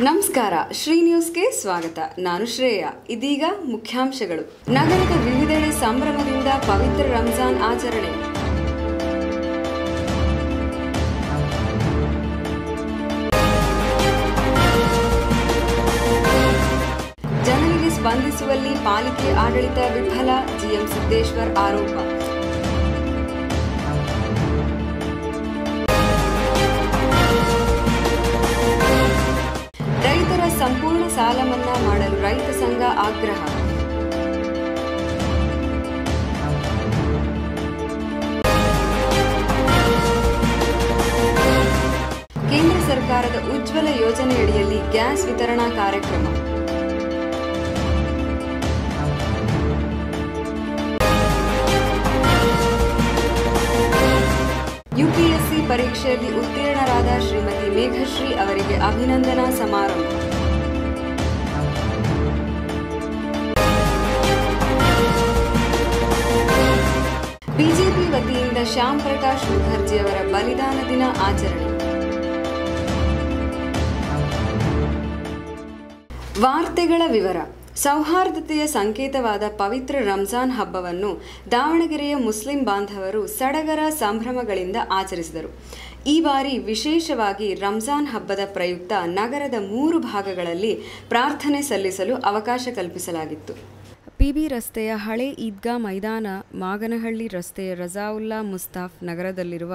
ನಮಸ್ಕಾರ, ಶ್ರೀ ನ್ಯೂಸ್ಗೆ ಸ್ವಾಗತ. ನಾನು ಶ್ರೇಯಾ. ಇದೀಗ ಮುಖ್ಯಾಂಶಗಳು. ನಗರದ ವಿವಿಧೆಡೆ ಸಂಭ್ರಮದಿಂದ ಪವಿತ್ರ ರಂಜಾನ್ ಆಚರಣೆ. ಜನರಿಗೆ ಸ್ಪಂದಿಸುವಲ್ಲಿ ಪಾಲಿಕೆ ಆಡಳಿತ ವಿಫಲ, ಜಿಎಂ ಸಿದ್ದೇಶ್ವರ್ ಆರೋಪ. ರೈತರ ಸಂಪೂರ್ಣ ಸಾಲ ಮನ್ನಾ ಮಾಡಲು ರೈತ ಸಂಘ ಆಗ್ರಹ. ಕೇಂದ್ರ ಸರ್ಕಾರದ ಉಜ್ವಲ ಯೋಜನೆಯಡಿಯಲ್ಲಿ ಗ್ಯಾಸ್ ವಿತರಣಾ ಕಾರ್ಯಕ್ರಮ. ಯುಪಿಎಸ್ಸಿ ಪರೀಕ್ಷೆಯಲ್ಲಿ ಉತ್ತೀರ್ಣರಾದ ಶ್ರೀಮತಿ ಮೇಘಶ್ರೀ ಅವರಿಗೆ ಅಭಿನಂದನಾ ಸಮಾರಂಭ. ಬಿಜೆಪಿ ವತಿಯಿಂದ ಶ್ಯಾಮ್ ಪ್ರಕಾಶ್ ಮುಖರ್ಜಿ ಅವರ ಬಲಿದಾನ ದಿನ ಆಚರಣೆ. ವಾರ್ತೆಗಳ ವಿವರ. ಸೌಹಾರ್ದತೆಯ ಸಂಕೇತವಾದ ಪವಿತ್ರ ರಂಜಾನ್ ಹಬ್ಬವನ್ನು ದಾವಣಗೆರೆಯ ಮುಸ್ಲಿಂ ಬಾಂಧವರು ಸಡಗರ ಸಂಭ್ರಮಗಳಿಂದ ಆಚರಿಸಿದರು. ಈ ಬಾರಿ ವಿಶೇಷವಾಗಿ ರಂಜಾನ್ ಹಬ್ಬದ ಪ್ರಯುಕ್ತ ನಗರದ 3 ಭಾಗಗಳಲ್ಲಿ ಪ್ರಾರ್ಥನೆ ಸಲ್ಲಿಸಲು ಅವಕಾಶ ಕಲ್ಪಿಸಲಾಗಿತ್ತು. ಪಿಬಿ ರಸ್ತೆಯ ಹಳೆ ಈದ್ಗಾ ಮೈದಾನ, ಮಾಗನಹಳ್ಳಿ ರಸ್ತೆಯ ರಜಾವುಲ್ಲಾ ಮುಸ್ತಾಫ್ ನಗರದಲ್ಲಿರುವ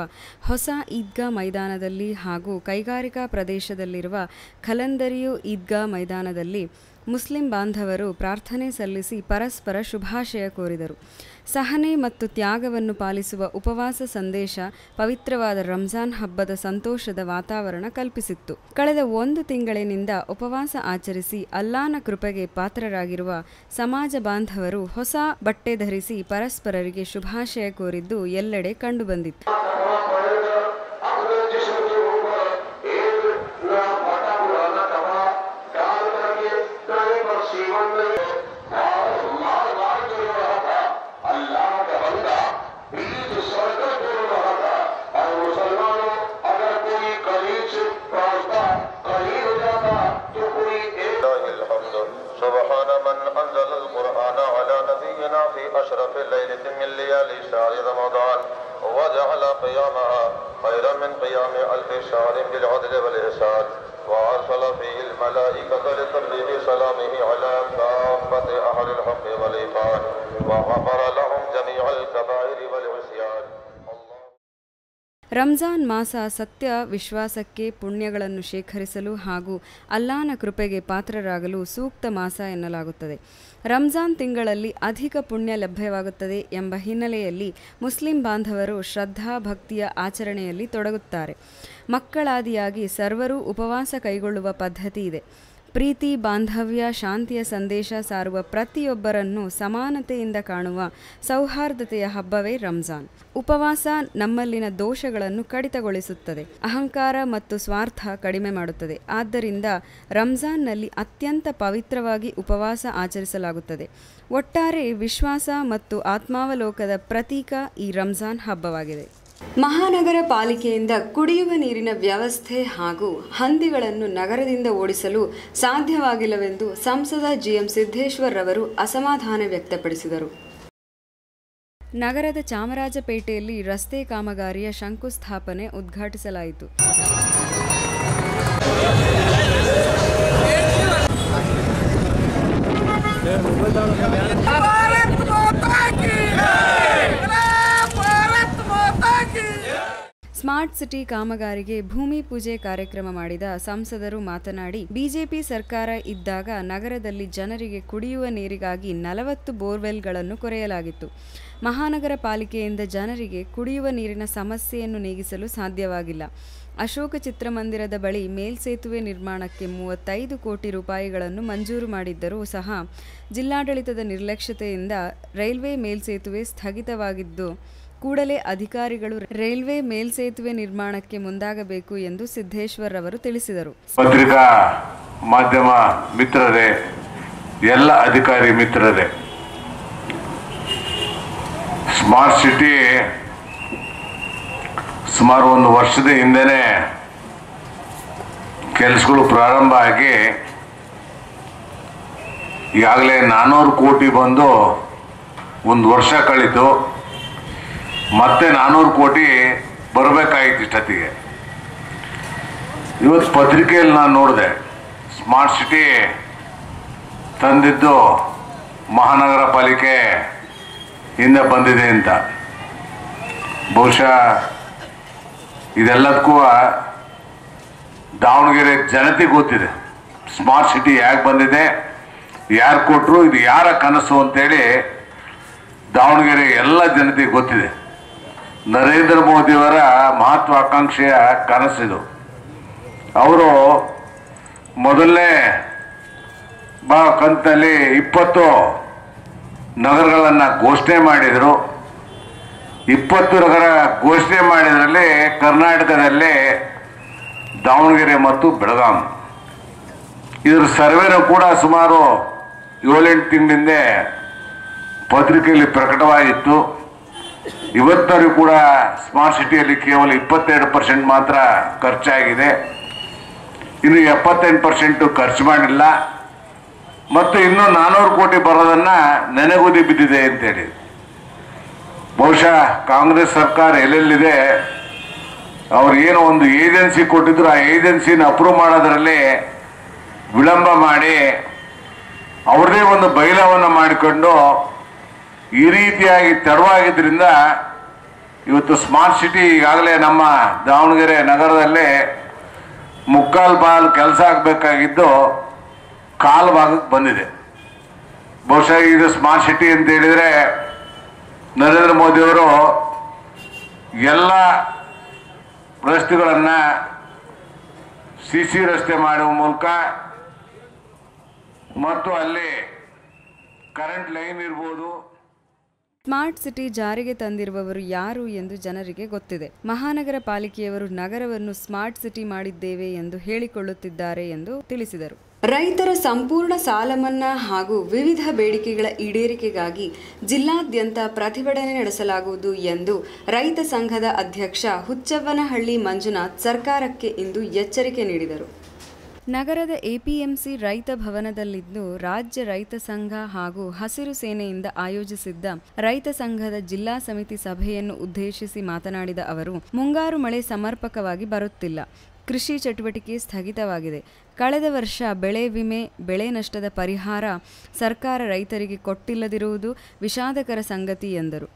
ಹೊಸ ಈದ್ಗಾ ಮೈದಾನದಲ್ಲಿ ಹಾಗೂ ಕೈಗಾರಿಕಾ ಪ್ರದೇಶದಲ್ಲಿರುವ ಖಲಂದರಿಯು ಈದ್ಗಾ ಮೈದಾನದಲ್ಲಿ ಮುಸ್ಲಿಂ ಬಾಂಧವರು ಪ್ರಾರ್ಥನೆ ಸಲ್ಲಿಸಿ ಪರಸ್ಪರ ಶುಭಾಶಯ ಕೋರಿದರು. ಸಹನೆ ಮತ್ತು ತ್ಯಾಗವನ್ನು ಪಾಲಿಸುವ ಉಪವಾಸ ಸಂದೇಶ ಪವಿತ್ರವಾದ ರಂಜಾನ್ ಹಬ್ಬದ ಸಂತೋಷದ ವಾತಾವರಣ ಕಲ್ಪಿಸಿತ್ತು. ಕಳೆದ 1 ತಿಂಗಳಿನಿಂದ ಉಪವಾಸ ಆಚರಿಸಿ ಅಲ್ಲಾಹನ ಕೃಪೆಗೆ ಪಾತ್ರರಾಗಿರುವ ಸಮಾಜ ಬಾಂಧವರು ಹೊಸ ಬಟ್ಟೆ ಧರಿಸಿ ಪರಸ್ಪರರಿಗೆ ಶುಭಾಶಯ ಕೋರಿದ್ದು ಎಲ್ಲೆಡೆ ಕಂಡುಬಂದಿತ್ತು. أشرف الليلة من ليالي شهر رمضان وجعل قيامها خيرا من قيام ألف شهر بالعدل والإحسان وأرسل فيه الملائكة لتبليغ سلامه على كافة أهل الحق والإيمان وغفر لهم جميع الكبائر والعصيان. ರಂಜಾನ್ ಮಾಸ ಸತ್ಯ, ವಿಶ್ವಾಸಕ್ಕೆ, ಪುಣ್ಯಗಳನ್ನು ಶೇಖರಿಸಲು ಹಾಗೂ ಅಲ್ಲಾಹನ ಕೃಪೆಗೆ ಪಾತ್ರರಾಗಲು ಸೂಕ್ತ ಮಾಸ ಎನ್ನಲಾಗುತ್ತದೆ. ರಂಜಾನ್ ತಿಂಗಳಲ್ಲಿ ಅಧಿಕ ಪುಣ್ಯ ಲಭ್ಯವಾಗುತ್ತದೆ ಎಂಬ ಹಿನ್ನೆಲೆಯಲ್ಲಿ ಮುಸ್ಲಿಂ ಬಾಂಧವರು ಶ್ರದ್ಧಾ ಭಕ್ತಿಯ ಆಚರಣೆಯಲ್ಲಿ ತೊಡಗುತ್ತಾರೆ. ಮಕ್ಕಳಾದಿಯಾಗಿ ಸರ್ವರೂ ಉಪವಾಸ ಕೈಗೊಳ್ಳುವ ಪದ್ಧತಿ ಇದೆ. ಪ್ರೀತಿ, ಬಾಂಧವ್ಯ, ಶಾಂತಿಯ ಸಂದೇಶ ಸಾರುವ ಪ್ರತಿಯೊಬ್ಬರನ್ನು ಸಮಾನತೆಯಿಂದ ಕಾಣುವ ಸೌಹಾರ್ದತೆಯ ಹಬ್ಬವೇ ರಂಜಾನ್. ಉಪವಾಸ ನಮ್ಮಲ್ಲಿನ ದೋಷಗಳನ್ನು ಕಡಿತಗೊಳಿಸುತ್ತದೆ, ಅಹಂಕಾರ ಮತ್ತು ಸ್ವಾರ್ಥ ಕಡಿಮೆ ಮಾಡುತ್ತದೆ. ಆದ್ದರಿಂದ ರಂಜಾನ್ನಲ್ಲಿ ಅತ್ಯಂತ ಪವಿತ್ರವಾಗಿ ಉಪವಾಸ ಆಚರಿಸಲಾಗುತ್ತದೆ. ಒಟ್ಟಾರೆ ವಿಶ್ವಾಸ ಮತ್ತು ಆತ್ಮಾವಲೋಕದ ಪ್ರತೀಕ ಈ ರಂಜಾನ್ ಹಬ್ಬವಾಗಿದೆ. ಮಹಾನಗರ ಪಾಲಿಕೆಯಿಂದ ಕುಡಿಯುವ ನೀರಿನ ವ್ಯವಸ್ಥೆ ಹಾಗೂ ಹಂದಿಗಳನ್ನು ನಗರದಿಂದ ಓಡಿಸಲು ಸಾಧ್ಯವಾಗಿಲ್ಲವೆಂದು ಸಂಸದ ಜಿಎಂ ಸಿದ್ದೇಶ್ವರ್ ಅವರು ಅಸಮಾಧಾನ ವ್ಯಕ್ತಪಡಿಸಿದರು. ನಗರದ ಚಾಮರಾಜಪೇಟೆಯಲ್ಲಿ ರಸ್ತೆ ಕಾಮಗಾರಿಯ ಶಂಕುಸ್ಥಾಪನೆ ಉದ್ಘಾಟಿಸಲಾಯಿತು. ಸ್ಮಾರ್ಟ್ ಸಿಟಿ ಕಾಮಗಾರಿಗೆ ಭೂಮಿ ಪೂಜೆ ಕಾರ್ಯಕ್ರಮ ಮಾಡಿದ ಸಂಸದರು ಮಾತನಾಡಿ, ಬಿಜೆಪಿ ಸರ್ಕಾರ ಇದ್ದಾಗ ನಗರದಲ್ಲಿ ಜನರಿಗೆ ಕುಡಿಯುವ ನೀರಿಗಾಗಿ 40 ಬೋರ್ವೆಲ್ಗಳನ್ನು ಕೊರೆಯಲಾಗಿತ್ತು. ಮಹಾನಗರ ಪಾಲಿಕೆಯಿಂದ ಜನರಿಗೆ ಕುಡಿಯುವ ನೀರಿನ ಸಮಸ್ಯೆಯನ್ನು ನೀಗಿಸಲು ಸಾಧ್ಯವಾಗಿಲ್ಲ. ಅಶೋಕ ಚಿತ್ರಮಂದಿರದ ಬಳಿ ಮೇಲ್ಸೇತುವೆ ನಿರ್ಮಾಣಕ್ಕೆ 35 ಕೋಟಿ ರೂಪಾಯಿಗಳನ್ನು ಮಂಜೂರು ಮಾಡಿದ್ದರೂ ಸಹ ಜಿಲ್ಲಾಡಳಿತದ ನಿರ್ಲಕ್ಷ್ಯತೆಯಿಂದ ರೈಲ್ವೆ ಮೇಲ್ಸೇತುವೆ ಸ್ಥಗಿತವಾಗಿದ್ದು ಕೂಡಲೇ ಅಧಿಕಾರಿಗಳು ರೈಲ್ವೆ ಮೇಲ್ಸೇತುವೆ ನಿರ್ಮಾಣಕ್ಕೆ ಮುಂದಾಗಬೇಕು ಎಂದು ಸಿದ್ದೇಶ್ವರ್ ಅವರು ತಿಳಿಸಿದರು. ಪತ್ರಿಕಾ ಮಾಧ್ಯಮ ಮಿತ್ರರೇ, ಎಲ್ಲ ಅಧಿಕಾರಿ ಮಿತ್ರರೇ, ಸ್ಮಾರ್ಟ್ ಸಿಟಿ ಸುಮಾರು 1 ವರ್ಷದ ಹಿಂದೆನೇ ಕೆಲಸಗಳು ಪ್ರಾರಂಭ ಆಗಿ ಈಗಾಗಲೇ 400 ಕೋಟಿ ಬಂದು 1 ವರ್ಷ ಕಳೀತು. ಮತ್ತೆ 400 ಕೋಟಿ ಬರಬೇಕಾಗಿತ್ತು ಇಷ್ಟೊತ್ತಿಗೆ. ಇವತ್ತು ಪತ್ರಿಕೆಯಲ್ಲಿ ನಾನು ನೋಡಿದೆ, ಸ್ಮಾರ್ಟ್ ಸಿಟಿ ತಂದಿದ್ದು ಮಹಾನಗರ ಪಾಲಿಕೆ ಹಿಂದೆ ಬಂದಿದೆ ಅಂತ. ಬಹುಶಃ ಇದೆಲ್ಲದಕ್ಕೂ ದಾವಣಗೆರೆ ಜನತೆಗೆ ಗೊತ್ತಿದೆ ಸ್ಮಾರ್ಟ್ ಸಿಟಿ ಯಾಕೆ ಬಂದಿದೆ, ಯಾರು ಕೊಟ್ಟರು, ಇದು ಯಾರ ಕನಸು ಅಂತೇಳಿ ದಾವಣಗೆರೆ ಎಲ್ಲ ಜನತೆಗೆ ಗೊತ್ತಿದೆ. ನರೇಂದ್ರ ಮೋದಿಯವರ ಮಹತ್ವಾಕಾಂಕ್ಷೆಯ ಕನಸಿದು. ಅವರು ಮೊದಲನೇ ಕಂತಿನಲ್ಲಿ 20 ನಗರಗಳನ್ನು ಘೋಷಣೆ ಮಾಡಿದರು. 20 ನಗರ ಘೋಷಣೆ ಮಾಡಿದ್ರಲ್ಲಿ ಕರ್ನಾಟಕದಲ್ಲಿ ದಾವಣಗೆರೆ ಮತ್ತು ಬೆಳಗಾಂ. ಇದರ ಸರ್ವೆನೂ ಕೂಡ ಸುಮಾರು 7-8 ತಿಂಗಳಿಂದ ಪತ್ರಿಕೆಯಲ್ಲಿ ಪ್ರಕಟವಾಗಿತ್ತು. ಇವತ್ತವರೆಗೂ ಕೂಡ ಸ್ಮಾರ್ಟ್ ಸಿಟಿಯಲ್ಲಿ ಕೇವಲ 22% ಮಾತ್ರ ಖರ್ಚಾಗಿದೆ. ಇನ್ನು 78% ಖರ್ಚು ಮಾಡಿಲ್ಲ. ಮತ್ತು ಇನ್ನೂ 400 ಕೋಟಿ ಬರೋದನ್ನು ನೆನೆಗುದಿ ಬಿದ್ದಿದೆ ಅಂತೇಳಿ. ಬಹುಶಃ ಕಾಂಗ್ರೆಸ್ ಸರ್ಕಾರ ಎಲ್ಲೆಲ್ಲಿದೆ, ಅವ್ರು ಏನೋ ಒಂದು ಏಜೆನ್ಸಿ ಕೊಟ್ಟಿದ್ರು, ಆ ಏಜೆನ್ಸಿನ ಅಪ್ರೂವ್ ಮಾಡೋದರಲ್ಲಿ ವಿಳಂಬ ಮಾಡಿ ಅವ್ರದೇ ಒಂದು ಬೈಲವನ್ನು ಮಾಡಿಕೊಂಡು ಈ ರೀತಿಯಾಗಿ ತಡವಾಗಿದ್ದರಿಂದ ಇವತ್ತು ಸ್ಮಾರ್ಟ್ ಸಿಟಿ ಈಗಾಗಲೇ ನಮ್ಮ ದಾವಣಗೆರೆ ನಗರದಲ್ಲಿ ಮುಕ್ಕಾಲು ಪಾಲು ಕೆಲಸ ಆಗಬೇಕಾಗಿದ್ದು ಕಾಲು ಭಾಗಕ್ಕೆ ಬಂದಿದೆ. ಬಹುಶಃ ಇದು ಸ್ಮಾರ್ಟ್ ಸಿಟಿ ಅಂತ ಹೇಳಿದರೆ ನರೇಂದ್ರ ಮೋದಿಯವರು ಎಲ್ಲ ರಸ್ತೆಗಳನ್ನು CC ರಸ್ತೆ ಮಾಡುವ ಮೂಲಕ ಮತ್ತು ಅಲ್ಲಿ ಕರೆಂಟ್ ಲೈನ್ ಇರ್ಬೋದು. ಸ್ಮಾರ್ಟ್ ಸಿಟಿ ಜಾರಿಗೆ ತಂದಿರುವವರು ಯಾರು ಎಂದು ಜನರಿಗೆ ಗೊತ್ತಿದೆ. ಮಹಾನಗರ ಪಾಲಿಕೆಯವರು ನಗರವನ್ನು ಸ್ಮಾರ್ಟ್ ಸಿಟಿ ಮಾಡಿದ್ದೇವೆ ಎಂದು ಹೇಳಿಕೊಳ್ಳುತ್ತಿದ್ದಾರೆ ಎಂದು ತಿಳಿಸಿದರು. ರೈತರ ಸಂಪೂರ್ಣ ಸಾಲ ಮನ್ನಾ ಹಾಗೂ ವಿವಿಧ ಬೇಡಿಕೆಗಳ ಈಡೇರಿಕೆಗಾಗಿ ಜಿಲ್ಲಾದ್ಯಂತ ಪ್ರತಿಭಟನೆ ನಡೆಸಲಾಗುವುದು ಎಂದು ರೈತ ಸಂಘದ ಅಧ್ಯಕ್ಷ ಹುಚ್ಚವ್ವನಹಳ್ಳಿ ಮಂಜುನಾಥ್ ಸರ್ಕಾರಕ್ಕೆ ಇಂದು ಎಚ್ಚರಿಕೆ ನೀಡಿದರು. ನಗರದ ಎಪಿಎಂಸಿ ರೈತ ಭವನದಲ್ಲಿಂದು ರಾಜ್ಯ ರೈತ ಸಂಘ ಹಾಗೂ ಹಸಿರು ಸೇನೆಯಿಂದ ಆಯೋಜಿಸಿದ್ದ ರೈತ ಸಂಘದ ಜಿಲ್ಲಾ ಸಮಿತಿ ಸಭೆಯನ್ನು ಉದ್ದೇಶಿಸಿ ಮಾತನಾಡಿದ ಅವರು, ಮುಂಗಾರು ಮಳೆ ಸಮರ್ಪಕವಾಗಿ ಬರುತ್ತಿಲ್ಲ, ಕೃಷಿ ಚಟುವಟಿಕೆ ಸ್ಥಗಿತವಾಗಿದೆ. ಕಳೆದ ವರ್ಷ ಬೆಳೆ ವಿಮೆ, ಬೆಳೆ ನಷ್ಟದ ಪರಿಹಾರ ಸರ್ಕಾರ ರೈತರಿಗೆ ಕೊಟ್ಟಿಲ್ಲದಿರುವುದು ವಿಷಾದಕರ ಸಂಗತಿ ಎಂದರು.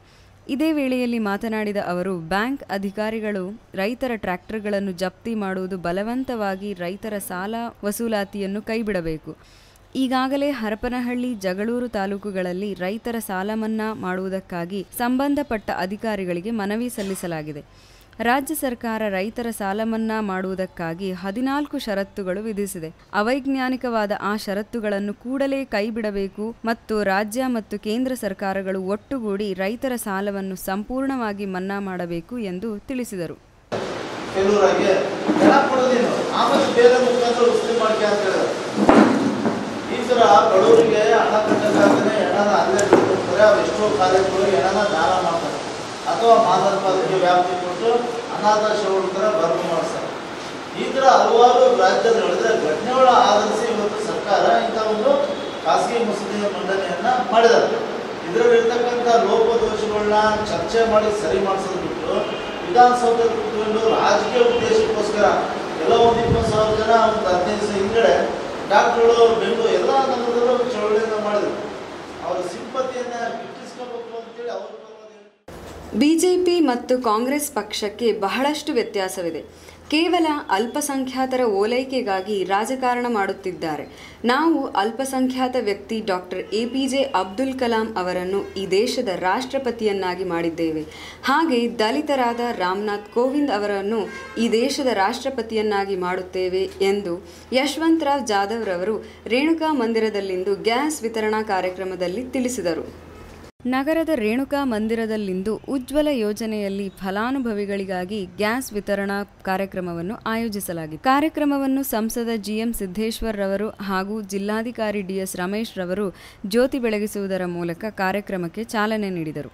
ಇದೇ ವೇಳೆಯಲ್ಲಿ ಮಾತನಾಡಿದ ಅವರು, ಬ್ಯಾಂಕ್ ಅಧಿಕಾರಿಗಳು ರೈತರ ಟ್ರ್ಯಾಕ್ಟರ್ಗಳನ್ನು ಜಪ್ತಿ ಮಾಡುವುದು, ಬಲವಂತವಾಗಿ ರೈತರ ಸಾಲ ವಸೂಲಾತಿಯನ್ನು ಕೈಬಿಡಬೇಕು. ಈಗಾಗಲೇ ಹರಪನಹಳ್ಳಿ, ಜಗಳೂರು ತಾಲೂಕುಗಳಲ್ಲಿ ರೈತರ ಸಾಲ ಮನ್ನಾ ಮಾಡುವುದಕ್ಕಾಗಿ ಸಂಬಂಧಪಟ್ಟ ಅಧಿಕಾರಿಗಳಿಗೆ ಮನವಿ ಸಲ್ಲಿಸಲಾಗಿದೆ. ರಾಜ್ಯ ಸರ್ಕಾರ ರೈತರ ಸಾಲ ಮನ್ನಾ ಮಾಡುವುದಕ್ಕಾಗಿ 14 ಷರತ್ತುಗಳು ವಿಧಿಸಿದೆ. ಅವೈಜ್ಞಾನಿಕವಾದ ಆ ಷರತ್ತುಗಳನ್ನು ಕೂಡಲೇ ಕೈಬಿಡಬೇಕು ಮತ್ತು ರಾಜ್ಯ ಮತ್ತು ಕೇಂದ್ರ ಸರ್ಕಾರಗಳು ಒಟ್ಟುಗೂಡಿ ರೈತರ ಸಾಲವನ್ನು ಸಂಪೂರ್ಣವಾಗಿ ಮನ್ನಾ ಮಾಡಬೇಕು ಎಂದು ತಿಳಿಸಿದರು. ಅಥವಾ ಮಾದಕ ಪದ್ಧತಿಗೆ ವ್ಯಾಪ್ತಿ ಕೊಟ್ಟು ಅನಾಥಾಶ್ರಮಗಳ ಥರ ಭರ್ತಿ ಮಾಡಿಸ್ತಾರೆ. ಈ ಥರ ಹಲವಾರು ರಾಜ್ಯದಲ್ಲಿ ಹೇಳಿದ್ರೆ ಘಟನೆಗಳ ಆಧರಿಸಿ ಇವತ್ತು ಸರ್ಕಾರ ಇಂಥ ಒಂದು ಖಾಸಗಿ ಮಸೂದೆ ಮಂಡನೆಯನ್ನು ಮಾಡಿದ್ದಾರೆ. ಇದರಲ್ಲಿರ್ತಕ್ಕಂಥ ಲೋಪದೋಷಗಳನ್ನ ಚರ್ಚೆ ಮಾಡಿ ಸರಿ ಮಾಡಿಸೋದು ಬಿಟ್ಟು ವಿಧಾನಸೌಧದಲ್ಲಿ ಕೂತ್ಕೊಂಡು ರಾಜಕೀಯ ಉದ್ದೇಶಕ್ಕೋಸ್ಕರ ಎಲ್ಲ ಒಂದು 20,000 ಜನ ಒಂದು 15 ದಿವಸ ಹಿಂದ್ಗಡೆ ಡಾಕ್ಟರ್ಗಳು ಬೆಂಗಳೂರು ಎಲ್ಲ ನಗರದಲ್ಲೂ ಚಳವಳಿಯನ್ನು ಮಾಡಿದರು. ಅವರ ಸಿಂಪತಿಯನ್ನು ಗಿಟ್ಟಿಸ್ಕೋಬೇಕು ಅಂತೇಳಿ ಅವರು. ಬಿಜೆಪಿ ಮತ್ತು ಕಾಂಗ್ರೆಸ್ ಪಕ್ಷಕ್ಕೆ ಬಹಳಷ್ಟು ವ್ಯತ್ಯಾಸವಿದೆ. ಕೇವಲ ಅಲ್ಪಸಂಖ್ಯಾತರ ಓಲೈಕೆಗಾಗಿ ರಾಜಕಾರಣ ಮಾಡುತ್ತಿದ್ದಾರೆ. ನಾವು ಅಲ್ಪಸಂಖ್ಯಾತ ವ್ಯಕ್ತಿ ಡಾಕ್ಟರ್ APJ ಅಬ್ದುಲ್ ಕಲಾಂ ಅವರನ್ನು ಈ ದೇಶದ ರಾಷ್ಟ್ರಪತಿಯನ್ನಾಗಿ ಮಾಡಿದ್ದೇವೆ. ಹಾಗೆ ದಲಿತರಾದ ರಾಮನಾಥ್ ಕೋವಿಂದ್ ಅವರನ್ನು ಈ ದೇಶದ ರಾಷ್ಟ್ರಪತಿಯನ್ನಾಗಿ ಮಾಡುತ್ತೇವೆ ಎಂದು ಯಶವಂತರಾವ್ ಜಾಧವ್ ರವರು ರೇಣುಕಾ ಮಂದಿರದಲ್ಲಿಂದು ಗ್ಯಾಸ್ ವಿತರಣಾ ಕಾರ್ಯಕ್ರಮದಲ್ಲಿ ತಿಳಿಸಿದರು. ನಗರದ ರೇಣುಕಾ ಮಂದಿರದಲ್ಲಿಂದು ಉಜ್ವಲ ಯೋಜನೆಯಲ್ಲಿ ಫಲಾನುಭವಿಗಳಿಗಾಗಿ ಗ್ಯಾಸ್ ವಿತರಣಾ ಕಾರ್ಯಕ್ರಮವನ್ನು ಆಯೋಜಿಸಲಾಗಿತ್ತು. ಕಾರ್ಯಕ್ರಮವನ್ನು ಸಂಸದ GM ಸಿದ್ದೇಶ್ವರ್ ರವರು ಹಾಗೂ ಜಿಲ್ಲಾಧಿಕಾರಿ DS ರಮೇಶ್ ರವರು ಜ್ಯೋತಿ ಬೆಳಗಿಸುವುದರ ಮೂಲಕ ಕಾರ್ಯಕ್ರಮಕ್ಕೆ ಚಾಲನೆ ನೀಡಿದರು.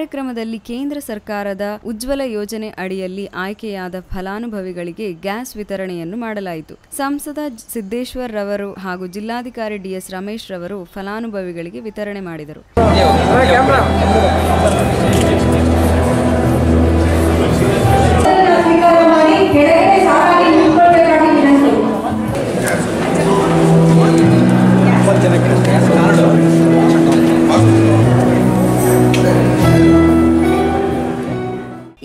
ಕಾರ್ಯಕ್ರಮದಲ್ಲಿ ಕೇಂದ್ರ ಸರ್ಕಾರದ ಉಜ್ವಲ ಯೋಜನೆ ಅಡಿಯಲ್ಲಿ ಆಯ್ಕೆಯಾದ ಫಲಾನುಭವಿಗಳಿಗೆ ಗ್ಯಾಸ್ ವಿತರಣೆಯನ್ನು ಮಾಡಲಾಯಿತು. ಸಂಸದ ಸಿದ್ದೇಶ್ವರ್ ರವರು ಹಾಗೂ ಜಿಲ್ಲಾಧಿಕಾರಿ ಡಿಎಸ್ ರಮೇಶ್ ರವರು ಫಲಾನುಭವಿಗಳಿಗೆ ವಿತರಣೆ ಮಾಡಿದರು.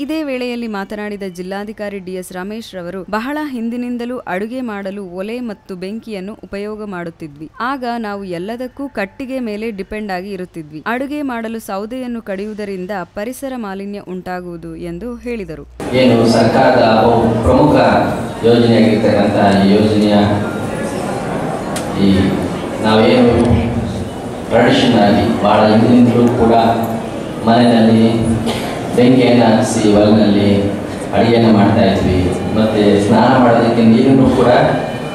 ಇದೇ ವೇಳೆಯಲ್ಲಿ ಮಾತನಾಡಿದ ಜಿಲ್ಲಾಧಿಕಾರಿ ಡಿಎಸ್ ರಮೇಶ್ ರವರು, ಬಹಳ ಹಿಂದಿನಿಂದಲೂ ಅಡುಗೆ ಮಾಡಲು ಒಲೆ ಮತ್ತು ಬೆಂಕಿಯನ್ನು ಉಪಯೋಗ ಮಾಡುತ್ತಿದ್ವಿ. ಆಗ ನಾವು ಎಲ್ಲದಕ್ಕೂ ಕಟ್ಟಿಗೆ ಮೇಲೆ ಡಿಪೆಂಡ್ ಆಗಿ ಇರುತ್ತಿದ್ವಿ. ಅಡುಗೆ ಮಾಡಲು ಸೌದೆಯನ್ನು ಕಡಿಯುವುದರಿಂದ ಪರಿಸರ ಮಾಲಿನ್ಯ ಉಂಟಾಗುವುದು ಎಂದು ಹೇಳಿದರು. ಏನು ಸರ್ಕಾರದ ಪ್ರಮುಖ ಯೋಜನೆಯಾಗಿರ್ತಕ್ಕಂಥ ಈ ಯೋಜನೆಯ ನಾವೇನು ಟ್ರೆಡಿಷನಲ್ ಆಗಿ ಭಾಳ ಹಿಂದಿನಿಂದಲೂ ಕೂಡ ಮನೆಯಲ್ಲಿ ಬೆಂಕಿಯನ್ನು ಹಚ್ಚಿಸಿ ಒಲೆಯಲ್ಲಿ ಅಡುಗೆಯನ್ನು ಮಾಡ್ತಾ ಇದ್ವಿ. ಮತ್ತು ಸ್ನಾನ ಮಾಡೋದಕ್ಕೆ ನೀರನ್ನು ಕೂಡ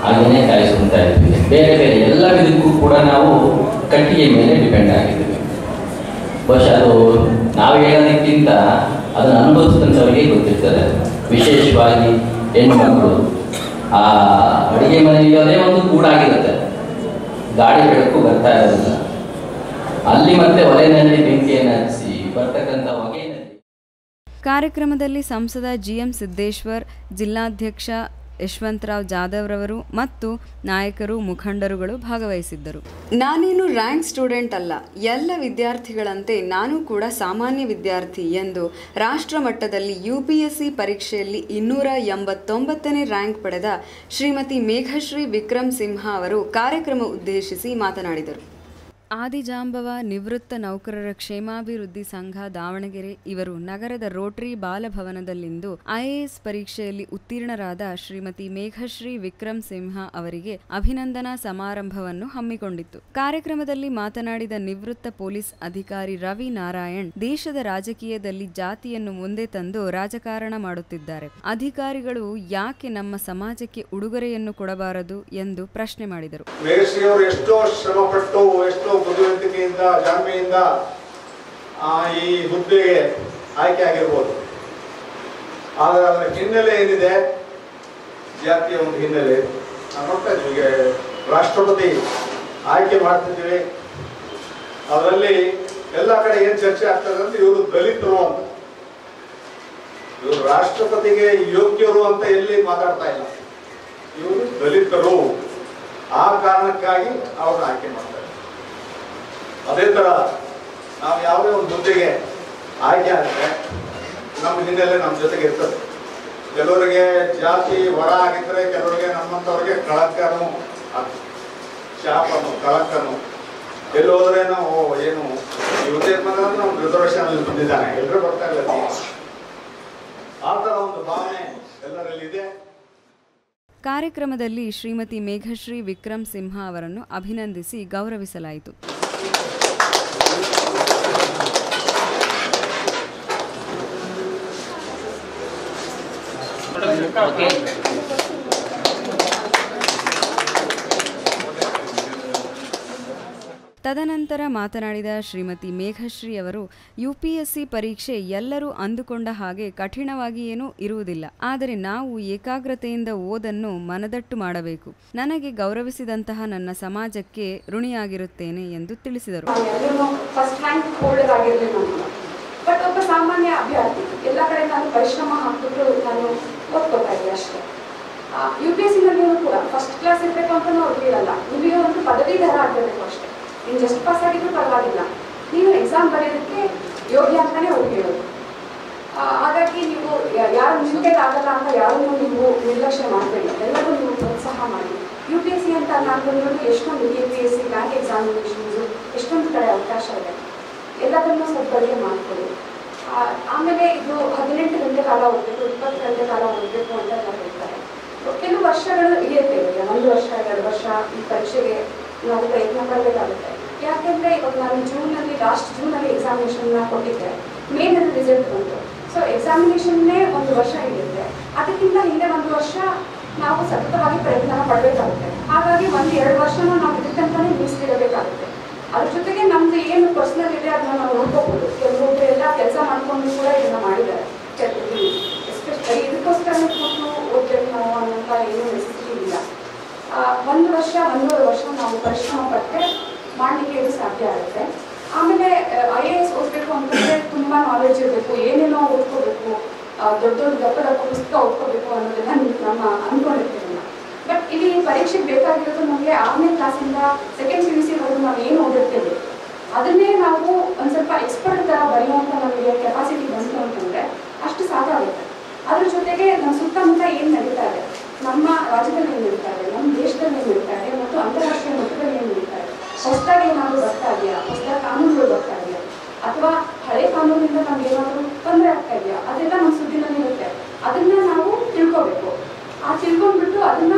ಹಾಗೆಯೇ ಕಾಯಿಸ್ಕೊಳ್ತಾ ಇದ್ವಿ. ಬೇರೆ ಬೇರೆ ಎಲ್ಲ ವಿಧಕ್ಕೂ ಕೂಡ ನಾವು ಕಟ್ಟಿಗೆ ಮೇಲೆ ಡಿಪೆಂಡ್ ಆಗಿದ್ವಿ. ಬಹುಶಃ ಅದು ನಾವು ಹೇಳೋದಕ್ಕಿಂತ ಅದನ್ನು ಅನುಭವಿಸಿದಂಥವರಿಗೆ ಗೊತ್ತಿರ್ತದೆ. ವಿಶೇಷವಾಗಿ ಹೆಣ್ಣುಮಕ್ಕಳು ಆ ಅಡುಗೆ ಮನೆಯಲ್ಲಿ ಅದೇ ಒಂದು ಕೂಡಾಗಿರುತ್ತೆ, ಗಾಳಿ ಬೆಳಕು ಬರ್ತಾ ಇರೋದಿಲ್ಲ. ಅಲ್ಲಿ ಮತ್ತೆ ಒಲೆಯಲ್ಲಿ ಬೆಂಕಿಯನ್ನು ಹಚ್ಚಿ ಬರ್ತಕ್ಕಂಥ ಹೊಗೆಯಲ್ಲಿ. ಕಾರ್ಯಕ್ರಮದಲ್ಲಿ ಸಂಸದ ಜಿಎಂ ಸಿದ್ದೇಶ್ವರ್, ಜಿಲ್ಲಾಧ್ಯಕ್ಷ ಯಶವಂತರಾವ್ ಜಾಧವ್ ರವರು ಮತ್ತು ನಾಯಕರು ಮುಖಂಡರುಗಳು ಭಾಗವಹಿಸಿದ್ದರು. ನಾನೇನು ರ್ಯಾಂಕ್ ಸ್ಟೂಡೆಂಟ್ ಅಲ್ಲ, ಎಲ್ಲ ವಿದ್ಯಾರ್ಥಿಗಳಂತೆ ನಾನು ಕೂಡ ಸಾಮಾನ್ಯ ವಿದ್ಯಾರ್ಥಿ ಎಂದು ರಾಷ್ಟ್ರ ಮಟ್ಟದಲ್ಲಿ ಯುಪಿಎಸ್ಸಿ ಪರೀಕ್ಷೆಯಲ್ಲಿ 289ನೇ ರ್ಯಾಂಕ್ ಪಡೆದ ಶ್ರೀಮತಿ ಮೇಘಶ್ರೀ ವಿಕ್ರಮ್ ಸಿಂಹ ಅವರು ಕಾರ್ಯಕ್ರಮ ಉದ್ದೇಶಿಸಿ ಮಾತನಾಡಿದರು. ಆದಿಜಾಂಬವ ನಿವೃತ್ತ ನೌಕರರ ಕ್ಷೇಮಾಭಿವೃದ್ಧಿ ಸಂಘ ದಾವಣಗೆರೆ ಇವರು ನಗರದ ರೋಟರಿ ಬಾಲಭವನದಲ್ಲಿಂದು ಐಎಎಸ್ ಪರೀಕ್ಷೆಯಲ್ಲಿ ಉತ್ತೀರ್ಣರಾದ ಶ್ರೀಮತಿ ಮೇಘಶ್ರೀ ವಿಕ್ರಮ್ ಸಿಂಹ ಅವರಿಗೆ ಅಭಿನಂದನಾ ಸಮಾರಂಭವನ್ನು ಹಮ್ಮಿಕೊಂಡಿತ್ತು. ಕಾರ್ಯಕ್ರಮದಲ್ಲಿ ಮಾತನಾಡಿದ ನಿವೃತ್ತ ಪೊಲೀಸ್ ಅಧಿಕಾರಿ ರವಿ ನಾರಾಯಣ್, ದೇಶದ ರಾಜಕೀಯದಲ್ಲಿ ಜಾತಿಯನ್ನು ಮುಂದೆ ತಂದು ರಾಜಕಾರಣ ಮಾಡುತ್ತಿದ್ದಾರೆ. ಅಧಿಕಾರಿಗಳು ಯಾಕೆ ನಮ್ಮ ಸಮಾಜಕ್ಕೆ ಉಡುಗೊರೆಯನ್ನು ಕೊಡಬಾರದು ಎಂದು ಪ್ರಶ್ನೆ ಮಾಡಿದರು. ಬುದ್ಧಿವಂತಿಕೆಯಿಂದ ಜಾಣ್ಮೆಯಿಂದ ಈ ಹುದ್ದೆಗೆ ಆಯ್ಕೆ ಆಗಿರ್ಬೋದು. ಆದರೆ ಅದರ ಹಿನ್ನೆಲೆ ಏನಿದೆ, ಜಾತಿಯ ಒಂದು ಹಿನ್ನೆಲೆ ನೋಡ್ತಾ ಇದ್ವಿ. ರಾಷ್ಟ್ರಪತಿ ಆಯ್ಕೆ ಮಾಡ್ತಿದ್ದೀವಿ, ಅದರಲ್ಲಿ ಎಲ್ಲ ಕಡೆ ಏನ್ ಚರ್ಚೆ ಆಗ್ತದೆ ಅಂದ್ರೆ ಇವರು ದಲಿತರು ಅಂತ, ಇವರು ರಾಷ್ಟ್ರಪತಿಗೆ ಯೋಗ್ಯರು ಅಂತ ಎಲ್ಲಿ ಮಾತಾಡ್ತಾ ಇಲ್ಲ, ಇವರು ದಲಿತರು. ಆ ಕಾರಣಕ್ಕಾಗಿ ಅವ್ರನ್ನ ಆಯ್ಕೆ ಮಾಡ್ತಾರೆ. ಅದೇ ತರ ನಾವು ಯಾವುದೇ ಒಂದು ಹುದ್ದೆಗೆ ಆಯ್ಕೆ ಆದರೆ ನಮ್ಮ ಹಿನ್ನೆಲೆ ನಮ್ಮ ಜೊತೆಗೆ ಇರ್ತದೆ. ಕೆಲವರಿಗೆ ಜಾತಿ ಹೊರ ಆಗಿದ್ರೆ, ಕೆಲವರಿಗೆ ನಮ್ಮಂಥವ್ರಿಗೆ ಕಳಂಕನು, ಶಾಪನು, ಕಳಂಕನು. ಎಲ್ಲೋದ್ರೆ ನಾವು ಏನು ಈ ಹುದ್ದೆ ನಮ್ಮ ರಿಸರ್ವೇಶನ್ ಅಲ್ಲಿ ಬಂದಿದ್ದಾನೆ, ಎಲ್ಲರೂ ಬರ್ತಾ ಇಲ್ಲ. ಆ ತರ ಒಂದು ಭಾವನೆ ಎಲ್ಲರಲ್ಲಿ ಇದೆ. ಕಾರ್ಯಕ್ರಮದಲ್ಲಿ ಶ್ರೀಮತಿ ಮೇಘಶ್ರೀ ವಿಕ್ರಮ್ ಸಿಂಹ ಅವರನ್ನು ಅಭಿನಂದಿಸಿ ಗೌರವಿಸಲಾಯಿತು. ತದನಂತರ ಮಾತನಾಡಿದ ಶ್ರೀಮತಿ ಮೇಘಶ್ರೀ ಅವರು, ಯುಪಿಎಸ್ಸಿ ಪರೀಕ್ಷೆ ಎಲ್ಲರೂ ಅಂದುಕೊಂಡ ಹಾಗೆ ಕಠಿಣವಾಗಿ ಏನೂ ಇರುವುದಿಲ್ಲ. ಆದರೆ ನಾವು ಏಕಾಗ್ರತೆಯಿಂದ ಓದನ್ನು ಮನದಟ್ಟು ಮಾಡಬೇಕು. ನನಗೆ ಗೌರವಿಸಿದಂತಹ ನನ್ನ ಸಮಾಜಕ್ಕೆ ಋಣಿಯಾಗಿರುತ್ತೇನೆ ಎಂದು ತಿಳಿಸಿದರು. ಬಟ್ ಒಬ್ಬ ಸಾಮಾನ್ಯ ಅಭ್ಯರ್ಥಿ ಎಲ್ಲ ಕಡೆ ನಾನು ಪರಿಶ್ರಮ ಹಾಕಿಬಿಟ್ಟು ನಾನು ಓದ್ಕೋತಾ ಇದ್ದೆ ಅಷ್ಟೇ. UPSC-ನಲ್ಲಿಯೂ ಕೂಡ ಫಸ್ಟ್ ಕ್ಲಾಸ್ ಇರಬೇಕು ಅಂತ ಅವ್ರಿಗೆ ಇರಲ್ಲ. ನಿಮಗೆ ಒಂದು ಪದವೀಧರ ಆಗಿರಬೇಕು ಅಷ್ಟೇ. ನೀನು ಜಸ್ಟ್ ಪಾಸ್ ಆಗಿದ್ರು ಪರವಾಗಿಲ್ಲ, ನೀವು ಎಕ್ಸಾಮ್ ಬರೆಯೋದಕ್ಕೆ ಯೋಗ್ಯ ಅಂತಾನೆ ಅವ್ರು ಹೇಳೋದು. ಹಾಗಾಗಿ ನೀವು ಯಾರು ನಿಮಗೆ ಆಗಲ್ಲ ಅಂತ ಯಾರನ್ನು ನೀವು ನಿರ್ಲಕ್ಷ್ಯ ಮಾಡಬೇಡಿ, ಎಲ್ಲರೂ ನೀವು ಪ್ರೋತ್ಸಾಹ ಮಾಡಿ. UPSC ಅಂತ ನಾನು ಎಷ್ಟೊಂದು KPSC, ಬ್ಯಾಂಕ್ ಎಕ್ಸಾಮಿನೇಷನ್ಸು, ಎಷ್ಟೊಂದು ಕಡೆ ಅವಕಾಶ ಇದೆ. ಎಲ್ಲದನ್ನು ಸದ್ಬಳಕೆ ಮಾಡಿಕೊಳ್ಳಿ. ಆಮೇಲೆ ಇದು 18 ಗಂಟೆ ಕಾಲ ಓದಬೇಕು, 20 ಗಂಟೆ ಕಾಲ ಓದಬೇಕು ಅಂತ ಹೇಳ್ತಾರೆ. ಕೆಲವು ವರ್ಷಗಳು ಇರುತ್ತೆ, 1 ವರ್ಷ 2 ವರ್ಷ ಈ ಪರೀಕ್ಷೆಗೆ ನಾವು ಪ್ರಯತ್ನ ಪಡಬೇಕಾಗುತ್ತೆ. ಯಾಕೆಂದರೆ ಇವಾಗ ನಾನು ಲಾಸ್ಟ್ ಜೂನಲ್ಲಿ ಎಕ್ಸಾಮಿನೇಷನ್ನ ಕೊಟ್ಟಿದ್ದೆ, ಮೇನಲ್ಲಿ ರಿಸಲ್ಟ್ ಬಂತು. ಸೊ ಎಕ್ಸಾಮಿನೇಷನ್ನೇ 1 ವರ್ಷ ಹಿಡಿಯುತ್ತೆ. ಅದಕ್ಕಿಂತ ಹಿಂದೆ 1 ವರ್ಷ ನಾವು ಸತತವಾಗಿ ಪ್ರಯತ್ನ ಪಡಬೇಕಾಗುತ್ತೆ. ಹಾಗಾಗಿ 1-2 ವರ್ಷನೂ ನಾವು ಇದಕ್ಕಂತಾನೆ ಮೀಸಲಿಡಬೇಕಾಗುತ್ತೆ. ಅದ್ರ ಜೊತೆಗೆ ನಮ್ದು ಏನು ಪರ್ಸನಲ್ ಇದೆ ಅದನ್ನ ನಾವು ನೋಡ್ಕೋಬಹುದು. ಕೆಲವೊಬ್ರು ಎಲ್ಲ ಕೆಲಸ ಮಾಡ್ಕೊಂಡು ಕೂಡ ಇದನ್ನ ಮಾಡಿದ್ದಾರೆ. ಎಸ್ಪೆಷಲಿ ಇದಕ್ಕೋಸ್ಕರನೇ ಕೂತು ಓದ್ಬೇಕು ನಾವು ಅನ್ನೋಂಥ ಏನೂ ನೆಸೆಸಿಟಿ ಇಲ್ಲ. 1 ವರ್ಷ 1.5 ವರ್ಷ ನಾವು ಪರಿಶ್ರಮ ಪಟ್ಟರೆ ಮಾಡಲಿಕ್ಕೆ ಇದು ಸಾಧ್ಯ ಆಗುತ್ತೆ. ಆಮೇಲೆ IAS ಓದಬೇಕು ಅಂತಂದರೆ ತುಂಬ ನಾಲೆಡ್ಜ್ ಇರಬೇಕು, ಏನೇನೋ ಓದ್ಕೋಬೇಕು, ದೊಡ್ಡ ದಪ್ಪ ಪುಸ್ತಕ ಓದ್ಕೋಬೇಕು ಅನ್ನೋದನ್ನ ನಮ್ಮ ಅಂದ್ಕೊಂಡಿರ್ತೀವಿ. ಬಟ್ ಇಲ್ಲಿ ಪರೀಕ್ಷೆಗೆ ಬೇಕಾಗಿರೋದು ನಮಗೆ 6ನೇ ಕ್ಲಾಸಿಂದ 2nd PUCವರೆಗೂ ನಾವು ಏನು ಓದಿರ್ತೇವೆ ಅದನ್ನೇ ನಾವು ಒಂದು ಸ್ವಲ್ಪ ಎಕ್ಸ್ಪರ್ಟ್ ಥರ ಬರೆಯುವಂಥ ನಮಗೆ ಕೆಪಾಸಿಟಿ ಬಂತು ಅಂತಂದರೆ ಅಷ್ಟು ಸಾಕಾಗುತ್ತೆ. ಅದ್ರ ಜೊತೆಗೆ ನಮ್ಮ ಸುತ್ತಮುತ್ತ ಏನು ನಡೀತಾ ಇದೆ, ನಮ್ಮ ರಾಜ್ಯದಲ್ಲಿ ಏನು ನಡೀತಾ ಇದೆ, ನಮ್ಮ ದೇಶದಲ್ಲಿ ಏನು ನಡೀತಾ ಇದೆ ಮತ್ತು ಅಂತಾರಾಷ್ಟ್ರೀಯ ಮಟ್ಟದಲ್ಲಿ ಏನು ನಡೀತಾ ಇದೆ, ಹೊಸದಾಗಿ ಏನಾದರೂ ಬರ್ತಾ ಇದೆಯಾ, ಹೊಸದಾಗಿ ಕಾನೂನುಗಳು ಬರ್ತಾ ಇದೆಯಾ ಅಥವಾ ಹಳೆ ಕಾನೂನಿಂದ ನಮ್ಗೆ ಏನಾದರೂ ತೊಂದರೆ ಆಗ್ತಾ ಇದೆಯಾ, ಅದೆಲ್ಲ ನಮ್ಮ ಸುದ್ದಿನಲ್ಲಿ ಇರುತ್ತೆ. ಅದನ್ನ ನಾವು ತಿಳ್ಕೋಬೇಕು. ತಿಳ್ಕೊಂಡ್ಬಿಟ್ಟು ಅದನ್ನ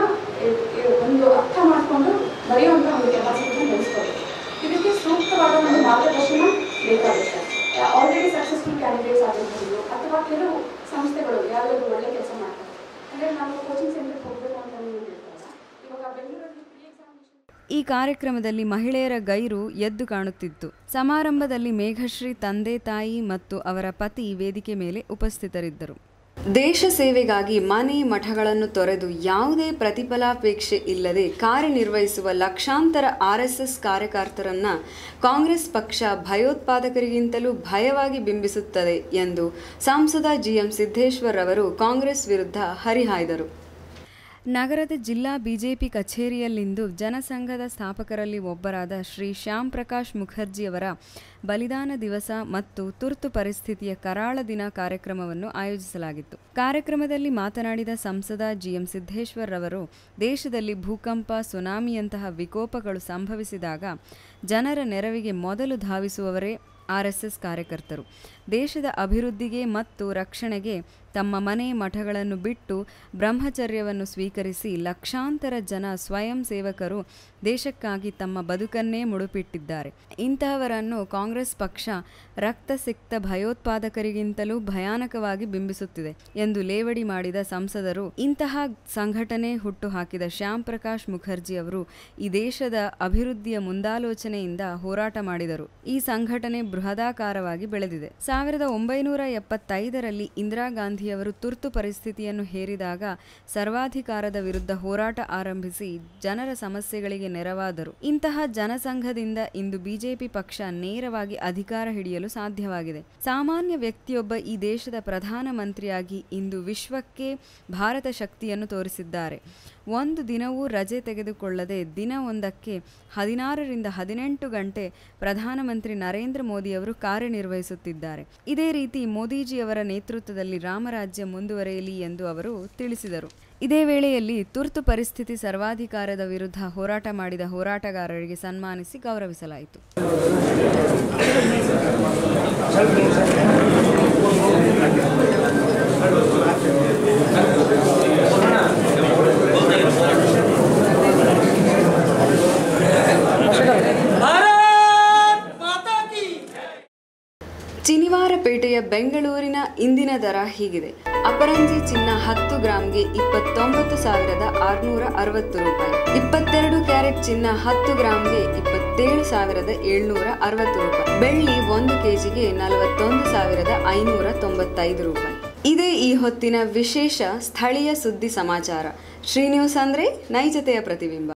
ಒಂದು ಅರ್ಥ ಮಾಡಿಕೊಂಡು ಬರೆಯುವಂಥ ಒಂದು ಕೆಪಾಸಿಟಿನ ಬೆಳೆಸ್ಕೋಬೇಕು. ಇದಕ್ಕೆ ಸೂಕ್ತವಾದ ಒಂದು ಮಾರ್ಗದರ್ಶನ ಬೇಕಾಗುತ್ತೆ. ಆಲ್ರೆಡಿ ಸಕ್ಸಸ್ಫುಲ್ ಕ್ಯಾಂಡಿಡೇಟ್ಸ್ ಆಗಿರ್ಬೋದು ಅಥವಾ ಕೆಲವು ಸಂಸ್ಥೆಗಳು ಯಾವ್ಯಾವುದು ಒಳ್ಳೆ ಕೆಲಸ ಮಾಡ್ತಾರೆ. ಅಂದರೆ ನಾವು ಕೋಚಿಂಗ್ ಸೆಂಟರ್ಗೆ ಹೋಗಬೇಕು ಅಂತ ಹೇಳ್ತಾರಲ್ಲ, ಇವಾಗ ಬೆಂಗಳೂರಲ್ಲಿ ಪ್ರೀ ಎಕ್ಸಾಮಿನೇಷನ್. ಈ ಕಾರ್ಯಕ್ರಮದಲ್ಲಿ ಮಹಿಳೆಯರ ಗೈರು ಎದ್ದು ಕಾಣುತ್ತಿತ್ತು. ಸಮಾರಂಭದಲ್ಲಿ ಮೇಘಶ್ರೀ ತಂದೆ ತಾಯಿ ಮತ್ತು ಅವರ ಪತಿ ವೇದಿಕೆ ಮೇಲೆ ಉಪಸ್ಥಿತರಿದ್ದರು. ದೇಶ ಸೇವೆಗಾಗಿ ಮನೆ ಮಠಗಳನ್ನು ತೊರೆದು ಯಾವುದೇ ಪ್ರತಿಫಲಾಪೇಕ್ಷೆ ಇಲ್ಲದೆ ಕಾರ್ಯನಿರ್ವಹಿಸುವ ಲಕ್ಷಾಂತರ RSS ಕಾರ್ಯಕರ್ತರನ್ನ ಕಾಂಗ್ರೆಸ್ ಪಕ್ಷ ಭಯೋತ್ಪಾದಕರಿಗಿಂತಲೂ ಭಯವಾಗಿ ಬಿಂಬಿಸುತ್ತದೆ ಎಂದು ಸಂಸದ GM ಸಿದ್ದೇಶ್ವರ್ ಅವರು ಕಾಂಗ್ರೆಸ್ ವಿರುದ್ಧ ಹರಿಹಾಯ್ದರು. ನಗರದ ಜಿಲ್ಲಾ ಬಿಜೆಪಿ ಕಚೇರಿಯಲ್ಲಿಂದು ಜನಸಂಘದ ಸ್ಥಾಪಕರಲ್ಲಿ ಒಬ್ಬರಾದ ಶ್ರೀ ಶ್ಯಾಮ್ ಪ್ರಕಾಶ್ ಮುಖರ್ಜಿಯವರ ಬಲಿದಾನ ದಿವಸ ಮತ್ತು ತುರ್ತು ಪರಿಸ್ಥಿತಿಯ ಕರಾಳ ದಿನ ಕಾರ್ಯಕ್ರಮವನ್ನು ಆಯೋಜಿಸಲಾಗಿತ್ತು. ಕಾರ್ಯಕ್ರಮದಲ್ಲಿ ಮಾತನಾಡಿದ ಸಂಸದ GM ಸಿದ್ದೇಶ್ವರ್ ಅವರು ದೇಶದಲ್ಲಿ ಭೂಕಂಪ, ಸುನಾಮಿಯಂತಹ ವಿಕೋಪಗಳು ಸಂಭವಿಸಿದಾಗ ಜನರ ನೆರವಿಗೆ ಮೊದಲು ಧಾವಿಸುವವರೇ RSS ಕಾರ್ಯಕರ್ತರು. ದೇಶದ ಅಭಿವೃದ್ಧಿಗೆ ಮತ್ತು ರಕ್ಷಣೆಗೆ ತಮ್ಮ ಮನೆ ಮಠಗಳನ್ನು ಬಿಟ್ಟು ಬ್ರಹ್ಮಚರ್ಯವನ್ನು ಸ್ವೀಕರಿಸಿ ಲಕ್ಷಾಂತರ ಜನ ಸ್ವಯಂ ಸೇವಕರು ದೇಶಕ್ಕಾಗಿ ತಮ್ಮ ಬದುಕನ್ನೇ ಮುಡುಪಿಟ್ಟಿದ್ದಾರೆ. ಇಂತಹವರನ್ನು ಕಾಂಗ್ರೆಸ್ ಪಕ್ಷ ರಕ್ತಸಿಕ್ತ ಭಯೋತ್ಪಾದಕರಿಗಿಂತಲೂ ಭಯಾನಕವಾಗಿ ಬಿಂಬಿಸುತ್ತಿದೆ ಎಂದು ಲೇವಡಿ ಮಾಡಿದ ಸಂಸದರು ಇಂತಹ ಸಂಘಟನೆ ಹುಟ್ಟುಹಾಕಿದ ಶ್ಯಾಮ್ ಪ್ರಕಾಶ್ ಮುಖರ್ಜಿ ಅವರು ಈ ದೇಶದ ಅಭಿವೃದ್ಧಿಯ ಮುಂದಾಲೋಚನೆಯಿಂದ ಹೋರಾಟ ಮಾಡಿದರು. ಈ ಸಂಘಟನೆ ಬೃಹದಾಕಾರವಾಗಿ ಬೆಳೆದಿದೆ. 1975ರಲ್ಲಿ ಇಂದಿರಾ ಗಾಂಧಿಯವರು ತುರ್ತು ಪರಿಸ್ಥಿತಿಯನ್ನು ಹೇರಿದಾಗ ಸರ್ವಾಧಿಕಾರದ ವಿರುದ್ಧ ಹೋರಾಟ ಆರಂಭಿಸಿ ಜನರ ಸಮಸ್ಯೆಗಳಿಗೆ ನೆರವಾದರು. ಇಂತಹ ಜನಸಂಘದಿಂದ ಇಂದು ಬಿಜೆಪಿ ಪಕ್ಷ ನೇರವಾಗಿ ಅಧಿಕಾರ ಹಿಡಿಯಲು ಸಾಧ್ಯವಾಗಿದೆ. ಸಾಮಾನ್ಯ ವ್ಯಕ್ತಿಯೊಬ್ಬ ಈ ದೇಶದ ಪ್ರಧಾನಮಂತ್ರಿಯಾಗಿ ಇಂದು ವಿಶ್ವಕ್ಕೆ ಭಾರತ ಶಕ್ತಿಯನ್ನು ತೋರಿಸಿದ್ದಾರೆ. ಒಂದು ದಿನವೂ ರಜೆ ತೆಗೆದುಕೊಳ್ಳದೆ ದಿನವೊಂದಕ್ಕೆ 16ರಿಂದ 18 ಗಂಟೆ ಪ್ರಧಾನಮಂತ್ರಿ ನರೇಂದ್ರ ಮೋದಿಯವರು ಕಾರ್ಯನಿರ್ವಹಿಸುತ್ತಿದ್ದಾರೆ. ಇದೇ ರೀತಿ ಮೋದಿಜಿಯವರ ನೇತೃತ್ವದಲ್ಲಿ ರಾಮರಾಜ್ಯ ಮುಂದುವರೆಯಲಿ ಎಂದು ಅವರು ತಿಳಿಸಿದರು. ಇದೇ ವೇಳೆಯಲ್ಲಿ ತುರ್ತು ಪರಿಸ್ಥಿತಿ ಸರ್ವಾಧಿಕಾರದ ವಿರುದ್ಧ ಹೋರಾಟ ಮಾಡಿದ ಹೋರಾಟಗಾರರಿಗೆ ಸನ್ಮಾನಿಸಿ ಗೌರವಿಸಲಾಯಿತು. ಚಿನಿವಾರಪೇಟೆಯ ಬೆಂಗಳೂರಿನ ಇಂದಿನ ದರ ಹೀಗಿದೆ. ಅಪರಂಜಿ ಚಿನ್ನ 10 ಗ್ರಾಂಗೆ 29,660 ರೂಪಾಯಿ. 22 ಕ್ಯಾರೆಟ್ ಚಿನ್ನ 10 ಗ್ರಾಂಗೆ 27,760 ರೂಪಾಯಿ. ಬೆಳ್ಳಿ 1 ಕೆಜಿಗೆ 41,595 ರೂಪಾಯಿ. ಇದೇ ಈ ಹೊತ್ತಿನ ವಿಶೇಷ ಸ್ಥಳೀಯ ಸುದ್ದಿ ಸಮಾಚಾರ. ಶ್ರೀ ನ್ಯೂಸ್ ಅಂದ್ರೆ ನೈಜತೆಯ ಪ್ರತಿಬಿಂಬ.